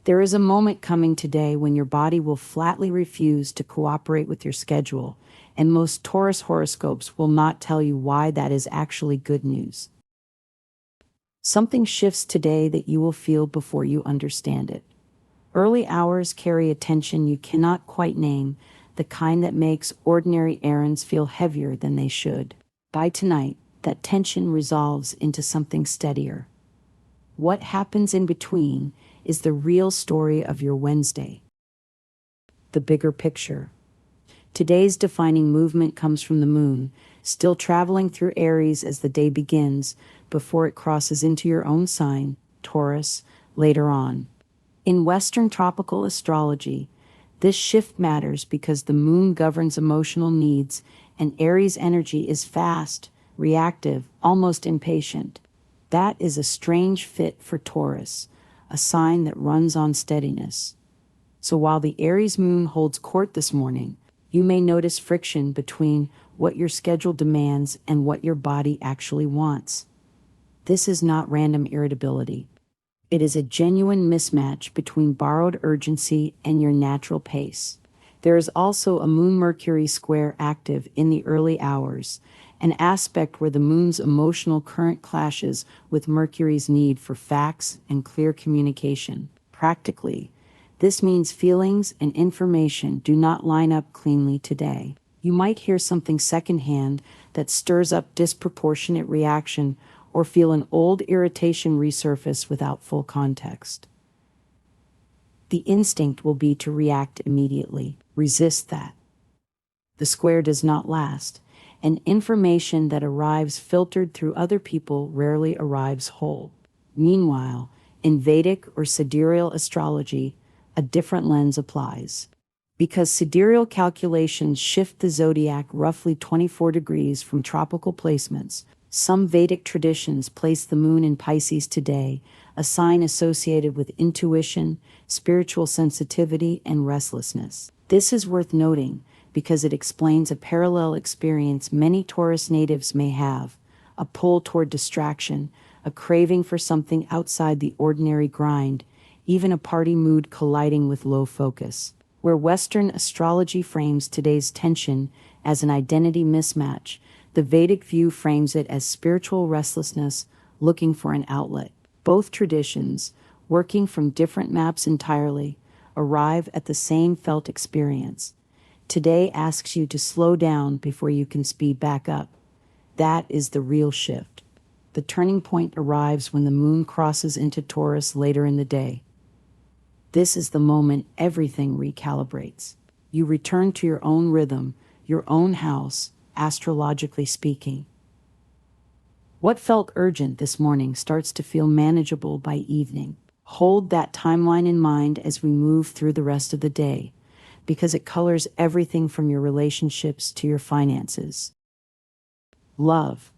There is a moment coming today when your body will flatly refuse to cooperate with your schedule, and most Taurus horoscopes will not tell you why that is actually good news. Something shifts today that you will feel before you understand it. Early hours carry a tension you cannot quite name, the kind that makes ordinary errands feel heavier than they should. By tonight, that tension resolves into something steadier. What happens in between is the real story of your Wednesday. The bigger picture. Today's defining movement comes from the moon, still traveling through Aries as the day begins, before it crosses into your own sign, Taurus, later on. In Western tropical astrology, this shift matters because the moon governs emotional needs, and Aries energy is fast, reactive, almost impatient. That is a strange fit for Taurus, a sign that runs on steadiness. So while the Aries moon holds court this morning, you may notice friction between what your schedule demands and what your body actually wants. This is not random irritability. It is a genuine mismatch between borrowed urgency and your natural pace. There is also a Moon-Mercury square active in the early hours, an aspect where the moon's emotional current clashes with Mercury's need for facts and clear communication. Practically, this means feelings and information do not line up cleanly today. You might hear something secondhand that stirs up disproportionate reaction, or feel an old irritation resurface without full context. The instinct will be to react immediately. Resist that. The square does not last, and information that arrives filtered through other people rarely arrives whole. Meanwhile, in Vedic or sidereal astrology, a different lens applies. Because sidereal calculations shift the zodiac roughly 24 degrees from tropical placements, some Vedic traditions place the moon in Pisces today, a sign associated with intuition, spiritual sensitivity, and restlessness. This is worth noting because it explains a parallel experience many Taurus natives may have, a pull toward distraction, a craving for something outside the ordinary grind, even a party mood colliding with low focus. Where Western astrology frames today's tension as an identity mismatch, the Vedic view frames it as spiritual restlessness looking for an outlet. Both traditions, working from different maps entirely, arrive at the same felt experience. Today asks you to slow down before you can speed back up. That is the real shift. The turning point arrives when the moon crosses into Taurus later in the day. This is the moment everything recalibrates. You return to your own rhythm, your own house, astrologically speaking. What felt urgent this morning starts to feel manageable by evening. Hold that timeline in mind as we move through the rest of the day, because it colors everything from your relationships to your finances. Love.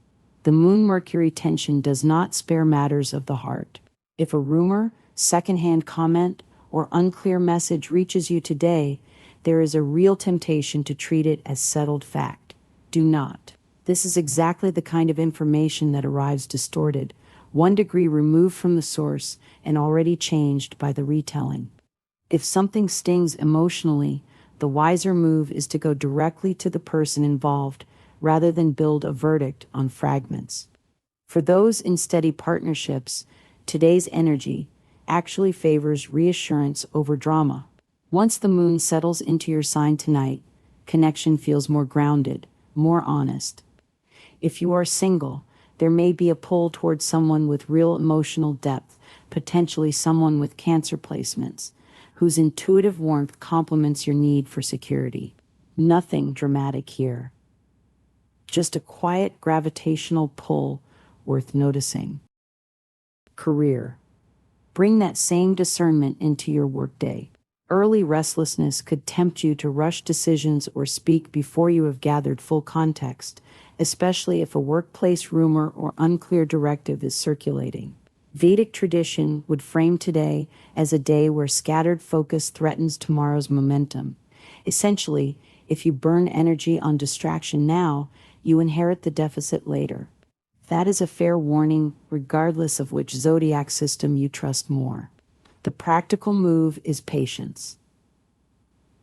The Moon-Mercury tension does not spare matters of the heart. If a rumor, secondhand comment, or unclear message reaches you today, there is a real temptation to treat it as settled fact. Do not. This is exactly the kind of information that arrives distorted, 1 degree removed from the source and already changed by the retelling. If something stings emotionally, the wiser move is to go directly to the person involved rather than build a verdict on fragments. For those in steady partnerships, today's energy actually favors reassurance over drama. Once the moon settles into your sign tonight, connection feels more grounded, more honest. If you are single, there may be a pull towards someone with real emotional depth, potentially someone with Cancer placements, whose intuitive warmth complements your need for security. Nothing dramatic here. Just a quiet gravitational pull worth noticing. Career. Bring that same discernment into your workday. Early restlessness could tempt you to rush decisions or speak before you have gathered full context, especially if a workplace rumor or unclear directive is circulating. Vedic tradition would frame today as a day where scattered focus threatens tomorrow's momentum. Essentially, if you burn energy on distraction now, you inherit the deficit later. That is a fair warning, regardless of which zodiac system you trust more. The practical move is patience.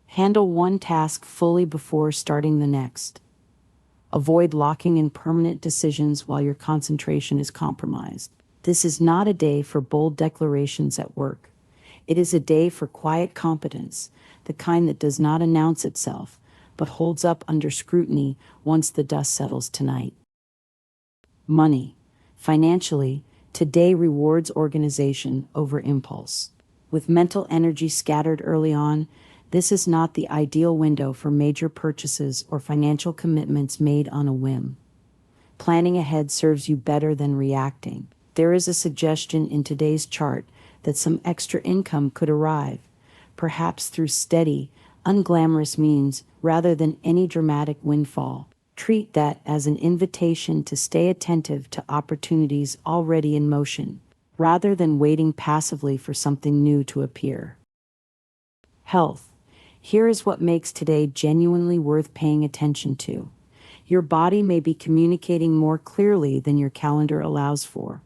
Handle one task fully before starting the next. Avoid locking in permanent decisions while your concentration is compromised. This is not a day for bold declarations at work. It is a day for quiet competence, the kind that does not announce itself, but holds up under scrutiny once the dust settles tonight. Money. Financially, today rewards organization over impulse. With mental energy scattered early on, this is not the ideal window for major purchases or financial commitments made on a whim. Planning ahead serves you better than reacting. There is a suggestion in today's chart that some extra income could arrive, perhaps through steady, unglamorous means rather than any dramatic windfall. Treat that as an invitation to stay attentive to opportunities already in motion, rather than waiting passively for something new to appear. Health. Here is what makes today genuinely worth paying attention to. Your body may be communicating more clearly than your calendar allows for.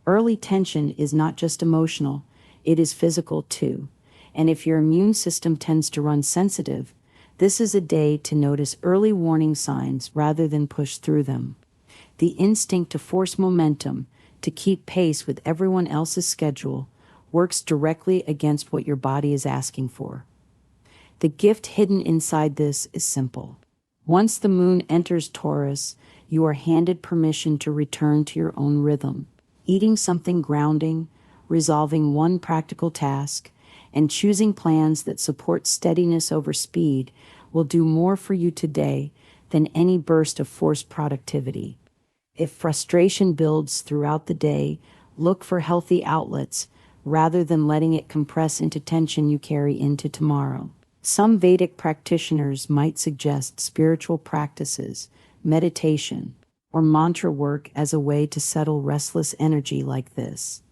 Early tension is not just emotional, it is physical too. And if your immune system tends to run sensitive, this is a day to notice early warning signs rather than push through them. The instinct to force momentum, to keep pace with everyone else's schedule, works directly against what your body is asking for. The gift hidden inside this is simple. Once the moon enters Taurus, you are handed permission to return to your own rhythm. Eating something grounding, resolving one practical task, and choosing plans that support steadiness over speed will do more for you today than any burst of forced productivity. If frustration builds throughout the day, look for healthy outlets rather than letting it compress into tension you carry into tomorrow. Some Vedic practitioners might suggest spiritual practices, meditation, or mantra work as a way to settle restless energy like this.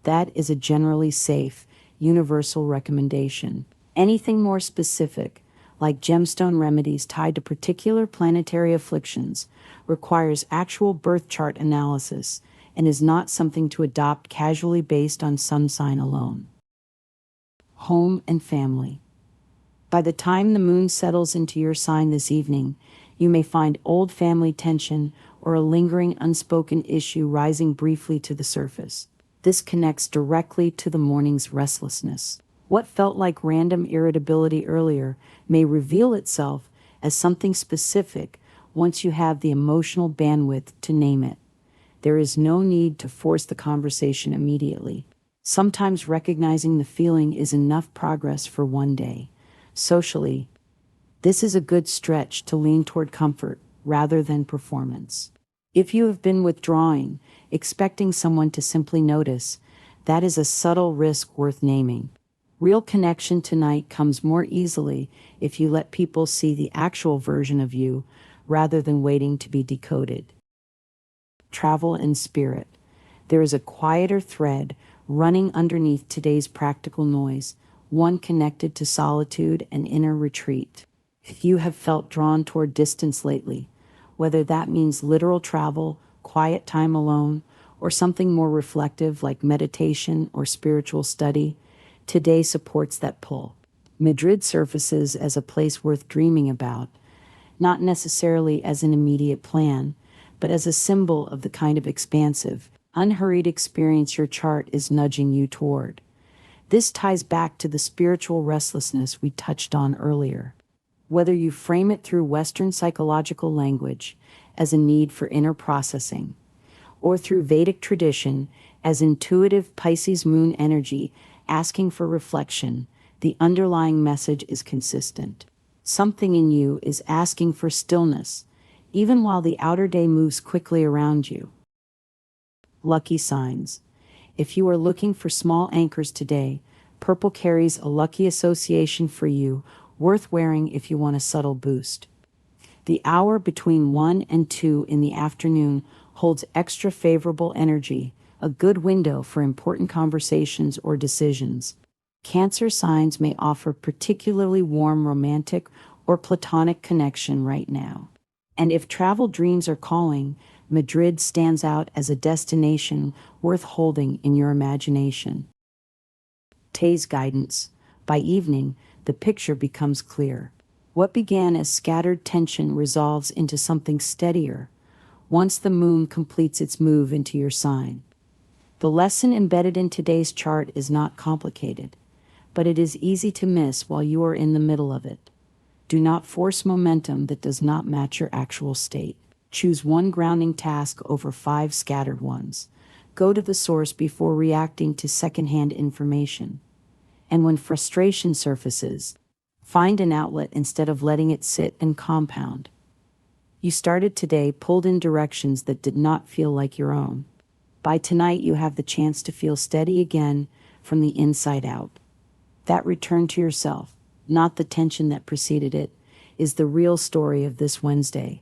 That is a generally safe, universal recommendation. Anything more specific, like gemstone remedies tied to particular planetary afflictions, requires actual birth chart analysis and is not something to adopt casually based on sun sign alone. Home and family. By the time the moon settles into your sign this evening, you may find old family tension or a lingering unspoken issue rising briefly to the surface. This connects directly to the morning's restlessness. What felt like random irritability earlier may reveal itself as something specific once you have the emotional bandwidth to name it. There is no need to force the conversation immediately. Sometimes recognizing the feeling is enough progress for one day. Socially, this is a good stretch to lean toward comfort rather than performance. If you have been withdrawing, expecting someone to simply notice, that is a subtle risk worth naming. Real connection tonight comes more easily if you let people see the actual version of you rather than waiting to be decoded. Travel and spirit. There is a quieter thread running underneath today's practical noise, one connected to solitude and inner retreat. If you have felt drawn toward distance lately, whether that means literal travel, quiet time alone, or something more reflective like meditation or spiritual study, today supports that pull. Madrid surfaces as a place worth dreaming about, not necessarily as an immediate plan, but as a symbol of the kind of expansive, unhurried experience your chart is nudging you toward. This ties back to the spiritual restlessness we touched on earlier. Whether you frame it through Western psychological language as a need for inner processing, or through Vedic tradition as intuitive Pisces moon energy asking for reflection, the underlying message is consistent. Something in you is asking for stillness, even while the outer day moves quickly around you. Lucky signs. If you are looking for small anchors today, purple carries a lucky association for you, worth wearing if you want a subtle boost. The hour between 1 and 2 in the afternoon holds extra favorable energy, a good window for important conversations or decisions. Cancer signs may offer particularly warm romantic or platonic connection right now. And if travel dreams are calling, Madrid stands out as a destination worth holding in your imagination. Tay's guidance. By evening, the picture becomes clear. What began as scattered tension resolves into something steadier once the moon completes its move into your sign. The lesson embedded in today's chart is not complicated, but it is easy to miss while you are in the middle of it. Do not force momentum that does not match your actual state. Choose one grounding task over 5 scattered ones. Go to the source before reacting to secondhand information. And when frustration surfaces, find an outlet instead of letting it sit and compound. You started today pulled in directions that did not feel like your own. By tonight, you have the chance to feel steady again from the inside out. That return to yourself, not the tension that preceded it, is the real story of this Wednesday.